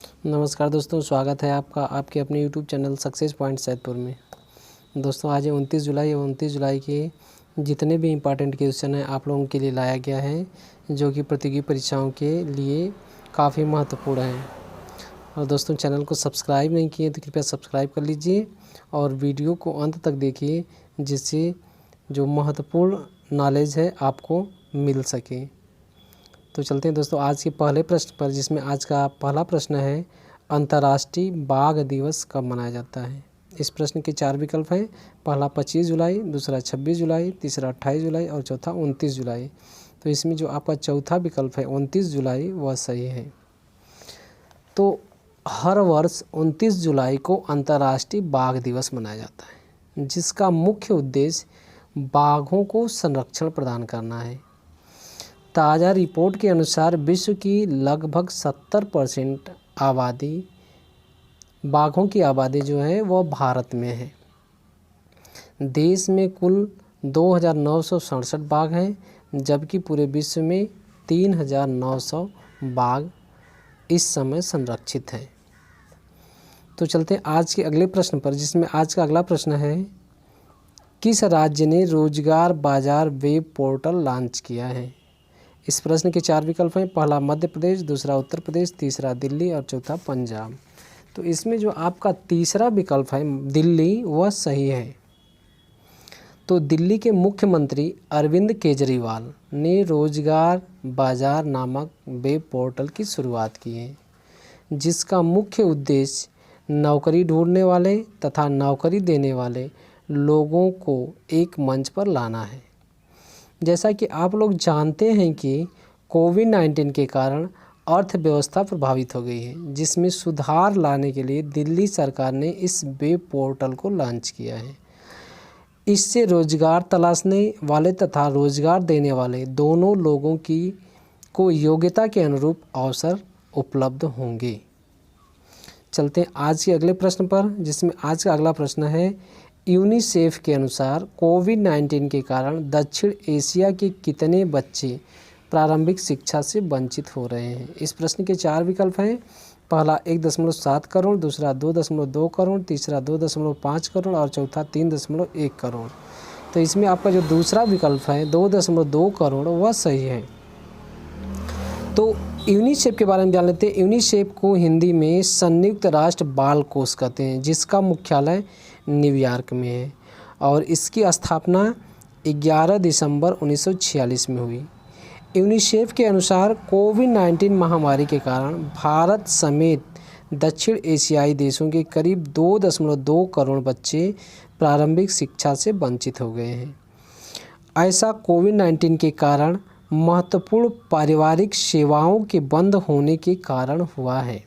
नमस्कार दोस्तों, स्वागत है आपका आपके अपने YouTube channel success point Saidpur में। दोस्तों आज है 29 जुलाई और 29 जुलाई के जितने भी इम्पॉर्टेंट क्वेश्चन हैं आप लोगों के लिए लाया गया है, जो कि प्रतियोगी परीक्षाओं के लिए काफ़ी महत्वपूर्ण हैं। और दोस्तों चैनल को सब्सक्राइब नहीं किए तो कृपया सब्सक्राइब कर लीजिए और वीडियो को अंत तक देखिए, जिससे जो महत्वपूर्ण नॉलेज है आपको मिल सके। तो चलते हैं दोस्तों आज के पहले प्रश्न पर, जिसमें आज का पहला प्रश्न है, अंतर्राष्ट्रीय बाघ दिवस कब मनाया जाता है। इस प्रश्न के 4 विकल्प हैं। पहला 25 जुलाई, दूसरा 26 जुलाई, तीसरा 28 जुलाई और चौथा 29 जुलाई। तो इसमें जो आपका चौथा विकल्प है 29 जुलाई वह सही है। तो हर वर्ष 29 जुलाई को अंतर्राष्ट्रीय बाघ दिवस मनाया जाता है, जिसका मुख्य उद्देश्य बाघों को संरक्षण प्रदान करना है। ताज़ा रिपोर्ट के अनुसार विश्व की लगभग 70% आबादी, बाघों की आबादी जो है वह भारत में है। देश में कुल 2967 बाघ हैं, जबकि पूरे विश्व में 3900 बाघ इस समय संरक्षित हैं। तो चलते हैं आज के अगले प्रश्न पर, जिसमें आज का अगला प्रश्न है, किस राज्य ने रोजगार बाजार वेब पोर्टल लॉन्च किया है। इस प्रश्न के 4 विकल्प हैं। पहला मध्य प्रदेश, दूसरा उत्तर प्रदेश, तीसरा दिल्ली और चौथा पंजाब। तो इसमें जो आपका तीसरा विकल्प है दिल्ली वह सही है। तो दिल्ली के मुख्यमंत्री अरविंद केजरीवाल ने रोजगार बाजार नामक वेब पोर्टल की शुरुआत की है, जिसका मुख्य उद्देश्य नौकरी ढूंढने वाले तथा नौकरी देने वाले लोगों को एक मंच पर लाना है। जैसा कि आप लोग जानते हैं कि कोविड-19 के कारण अर्थव्यवस्था प्रभावित हो गई है, जिसमें सुधार लाने के लिए दिल्ली सरकार ने इस वेब पोर्टल को लॉन्च किया है। इससे रोजगार तलाशने वाले तथा रोजगार देने वाले दोनों लोगों को योग्यता के अनुरूप अवसर उपलब्ध होंगे। चलते हैं आज के अगले प्रश्न पर, जिसमें आज का अगला प्रश्न है, यूनिसेफ के अनुसार कोविड-19 के कारण दक्षिण एशिया के कितने बच्चे प्रारंभिक शिक्षा से वंचित हो रहे हैं। इस प्रश्न के 4 विकल्प हैं। पहला 1.7 करोड़, दूसरा 2.2 करोड़, तीसरा 2.5 करोड़ और चौथा 3.1 करोड़। तो इसमें आपका जो दूसरा विकल्प है 2.2 करोड़ वह सही है। तो यूनिसेफ के बारे में जान लेते हैं। यूनिसेफ को हिंदी में संयुक्त राष्ट्र बाल कोष कहते हैं, जिसका मुख्यालय न्यूयॉर्क में है और इसकी स्थापना 11 दिसंबर 1946 में हुई। यूनिसेफ के अनुसार कोविड-19 महामारी के कारण भारत समेत दक्षिण एशियाई देशों के करीब 2.2 करोड़ बच्चे प्रारंभिक शिक्षा से वंचित हो गए हैं। ऐसा कोविड-19 के कारण महत्वपूर्ण पारिवारिक सेवाओं के बंद होने के कारण हुआ है।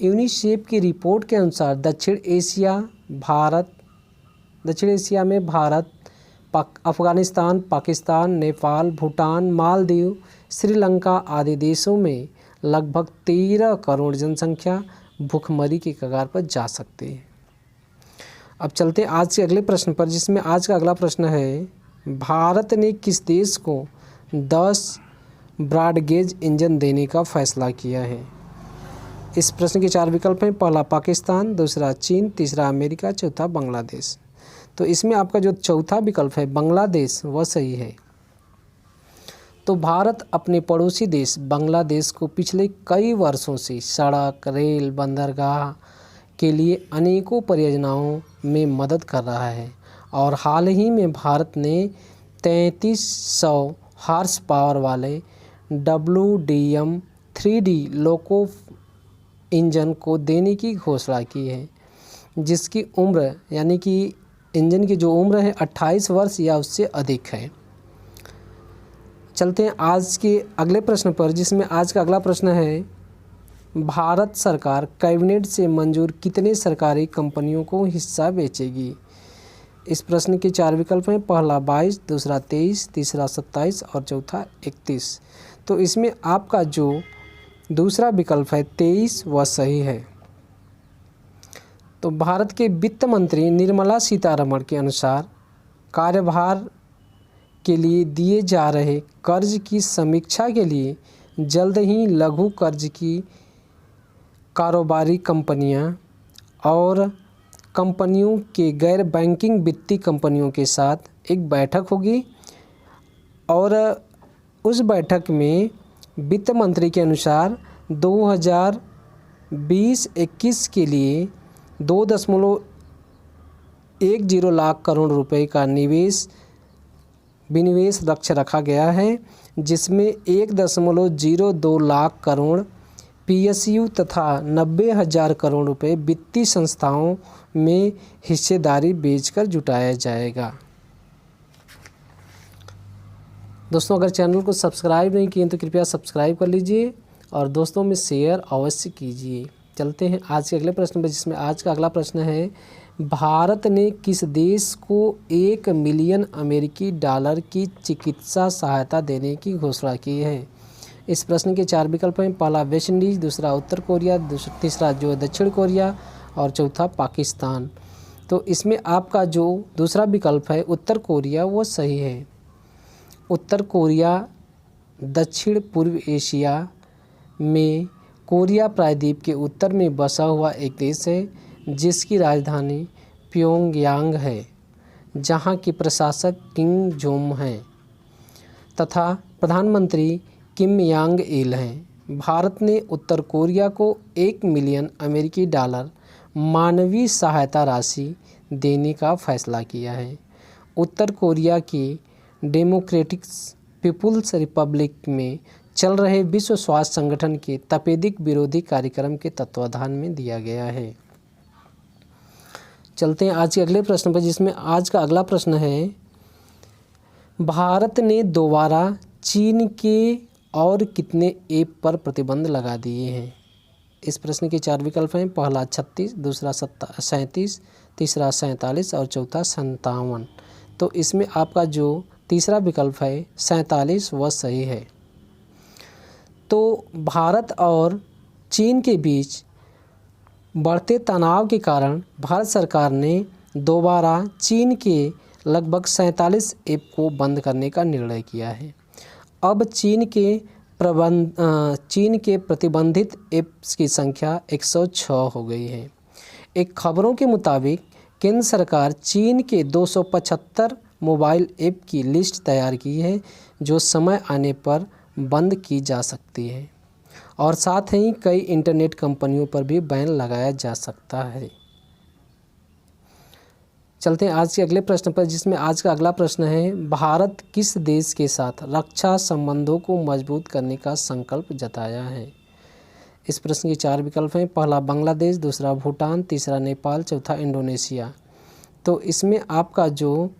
यूनिसेफ की रिपोर्ट के अनुसार दक्षिण एशिया में भारत, अफ़गानिस्तान, पाकिस्तान, नेपाल, भूटान, मालदीव, श्रीलंका आदि देशों में लगभग 13 करोड़ जनसंख्या भूखमरी के कगार पर जा सकती है। अब चलते हैं आज के अगले प्रश्न पर, जिसमें आज का अगला प्रश्न है, भारत ने किस देश को 10 ब्रॉडगेज इंजन देने का फैसला किया है। इस प्रश्न के 4 विकल्प हैं। पहला पाकिस्तान, दूसरा चीन, तीसरा अमेरिका, चौथा बांग्लादेश। तो इसमें आपका जो चौथा विकल्प है बांग्लादेश वह सही है। तो भारत अपने पड़ोसी देश बांग्लादेश को पिछले कई वर्षों से सड़क, रेल, बंदरगाह के लिए अनेकों परियोजनाओं में मदद कर रहा है और हाल ही में भारत ने 3300 हॉर्स पावर वाले WDM-3D लोको इंजन को देने की घोषणा की है, जिसकी उम्र यानी कि इंजन की जो उम्र है 28 वर्ष या उससे अधिक है। चलते हैं आज के अगले प्रश्न पर, जिसमें आज का अगला प्रश्न है, भारत सरकार कैबिनेट से मंजूर कितने सरकारी कंपनियों को हिस्सा बेचेगी। इस प्रश्न के 4 विकल्प हैं। पहला 22, दूसरा 23, तीसरा 27 और चौथा 31। तो इसमें आपका जो दूसरा विकल्प है 23 वह सही है। तो भारत के वित्त मंत्री निर्मला सीतारमण के अनुसार कार्यभार के लिए दिए जा रहे कर्ज की समीक्षा के लिए जल्द ही लघु कर्ज की कारोबारी कंपनियां और कंपनियों के गैर बैंकिंग वित्तीय कंपनियों के साथ एक बैठक होगी और उस बैठक में वित्त मंत्री के अनुसार 2020-21 के लिए 2.10 लाख करोड़ रुपए का विनिवेश लक्ष्य रखा गया है, जिसमें 1.02 लाख करोड़ PSU तथा 90,000 करोड़ रुपए वित्तीय संस्थाओं में हिस्सेदारी बेचकर जुटाया जाएगा। दोस्तों, अगर चैनल को सब्सक्राइब नहीं किए तो कृपया सब्सक्राइब कर लीजिए और दोस्तों में शेयर अवश्य कीजिए। चलते हैं आज के अगले प्रश्न पर, जिसमें आज का अगला प्रश्न है, भारत ने किस देश को 1 मिलियन अमेरिकी डॉलर की चिकित्सा सहायता देने की घोषणा की है? इस प्रश्न के 4 विकल्प हैं। पहला वेस्ट इंडीज़, दूसरा उत्तर कोरिया, तीसरा जो दक्षिण कोरिया और चौथा पाकिस्तान। तो इसमें आपका जो दूसरा विकल्प है उत्तर कोरिया वो सही है। उत्तर कोरिया दक्षिण पूर्व एशिया में कोरिया प्रायद्वीप के उत्तर में बसा हुआ एक देश है, जिसकी राजधानी प्योंगयांग है, जहां की प्रशासक किम जोंग हैं तथा प्रधानमंत्री किम यांग इल हैं। भारत ने उत्तर कोरिया को 1 मिलियन अमेरिकी डॉलर मानवीय सहायता राशि देने का फैसला किया है। उत्तर कोरिया की डेमोक्रेटिक पीपुल्स रिपब्लिक में चल रहे विश्व स्वास्थ्य संगठन के तपेदिक विरोधी कार्यक्रम के तत्वाधान में दिया गया है। चलते हैं आज के अगले प्रश्न पर, जिसमें आज का अगला प्रश्न है, भारत ने दोबारा चीन के और कितने ऐप पर प्रतिबंध लगा दिए हैं? इस प्रश्न के 4 विकल्प हैं। पहला 36, दूसरा 37, तीसरा 47 और चौथा 57। तो इसमें आपका जो तीसरा विकल्प है 47 वह सही है। तो भारत और चीन के बीच बढ़ते तनाव के कारण भारत सरकार ने दोबारा चीन के लगभग 47 ऐप को बंद करने का निर्णय किया है। अब चीन के प्रतिबंधित ऐप्स की संख्या 106 हो गई है। एक खबरों के मुताबिक केंद्र सरकार चीन के 275 मोबाइल ऐप की लिस्ट तैयार की है, जो समय आने पर बंद की जा सकती है और साथ ही कई इंटरनेट कंपनियों पर भी बैन लगाया जा सकता है। चलते हैं आज के अगले प्रश्न पर, जिसमें आज का अगला प्रश्न है, भारत किस देश के साथ रक्षा संबंधों को मजबूत करने का संकल्प जताया है? इस प्रश्न के 4 विकल्प हैं। पहला बांग्लादेश, दूसरा भूटान, तीसरा नेपाल, चौथा इंडोनेशिया। तो इसमें आपका जो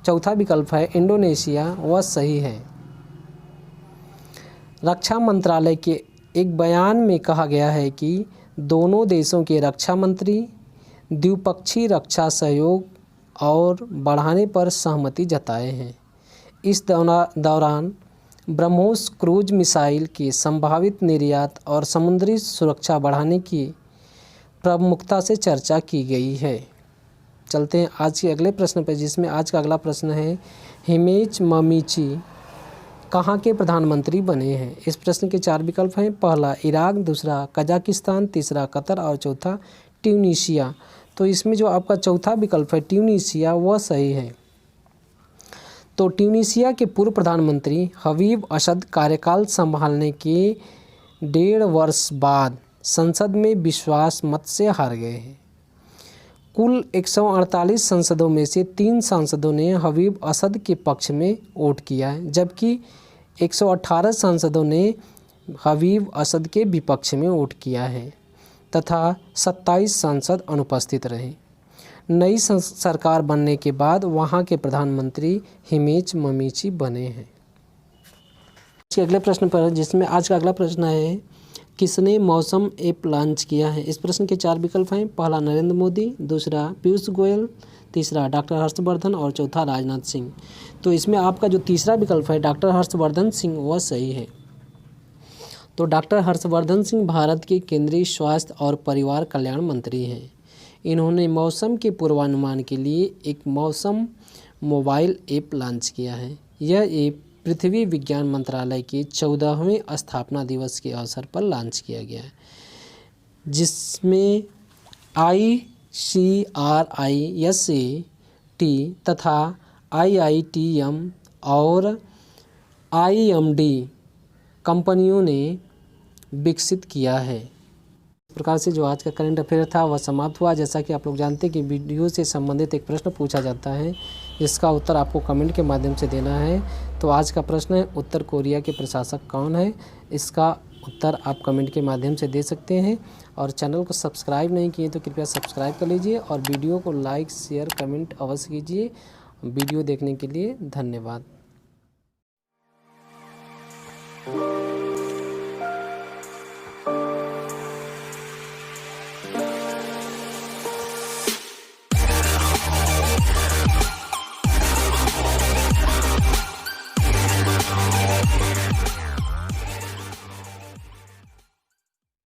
चौथा विकल्प है इंडोनेशिया वह सही है। रक्षा मंत्रालय के एक बयान में कहा गया है कि दोनों देशों के रक्षा मंत्री द्विपक्षीय रक्षा सहयोग और बढ़ाने पर सहमति जताए हैं। इस दौरान ब्रह्मोस क्रूज मिसाइल के संभावित निर्यात और समुद्री सुरक्षा बढ़ाने की प्रमुखता से चर्चा की गई है। चलते हैं आज के अगले प्रश्न पर, जिसमें आज का अगला प्रश्न है, हिमेश ममीची कहाँ के प्रधानमंत्री बने हैं? इस प्रश्न के 4 विकल्प हैं। पहला इराक, दूसरा कजाकिस्तान, तीसरा कतर और चौथा ट्यूनीशिया। तो इसमें जो आपका चौथा विकल्प है ट्यूनीशिया वह सही है। तो ट्यूनीशिया के पूर्व प्रधानमंत्री हबीब असद कार्यकाल संभालने के 1.5 वर्ष बाद संसद में विश्वास मत से हार गए हैं। कुल 148 सांसदों में से 3 सांसदों ने हबीब असद के पक्ष में वोट किया है, जबकि 118 सांसदों ने हबीब असद के विपक्ष में वोट किया है तथा 27 सांसद अनुपस्थित रहे। नई सरकार बनने के बाद वहां के प्रधानमंत्री हिमेश ममीची बने हैं। अगले प्रश्न पर, जिसमें आज का अगला प्रश्न है, किसने मौसम ऐप लॉन्च किया है? इस प्रश्न के 4 विकल्प हैं। पहला नरेंद्र मोदी, दूसरा पीयूष गोयल, तीसरा डॉक्टर हर्षवर्धन और चौथा राजनाथ सिंह। तो इसमें आपका जो तीसरा विकल्प है डॉक्टर हर्षवर्धन सिंह वह सही है। तो डॉक्टर हर्षवर्धन सिंह भारत के केंद्रीय स्वास्थ्य और परिवार कल्याण मंत्री हैं। इन्होंने मौसम के पूर्वानुमान के लिए एक मौसम मोबाइल ऐप लॉन्च किया है। यह ऐप पृथ्वी विज्ञान मंत्रालय के 14वें स्थापना दिवस के अवसर पर लॉन्च किया गया है, जिसमें ICRISAT तथा IITM और IMD कंपनियों ने विकसित किया है। इस प्रकार से जो आज का करंट अफेयर था वह समाप्त हुआ। जैसा कि आप लोग जानते हैं कि वीडियो से संबंधित एक प्रश्न पूछा जाता है, जिसका उत्तर आपको कमेंट के माध्यम से देना है। तो आज का प्रश्न है, उत्तर कोरिया के प्रशासक कौन है? इसका उत्तर आप कमेंट के माध्यम से दे सकते हैं। और चैनल को सब्सक्राइब नहीं किए तो कृपया सब्सक्राइब कर लीजिए और वीडियो को लाइक शेयर कमेंट अवश्य कीजिए। वीडियो देखने के लिए धन्यवाद।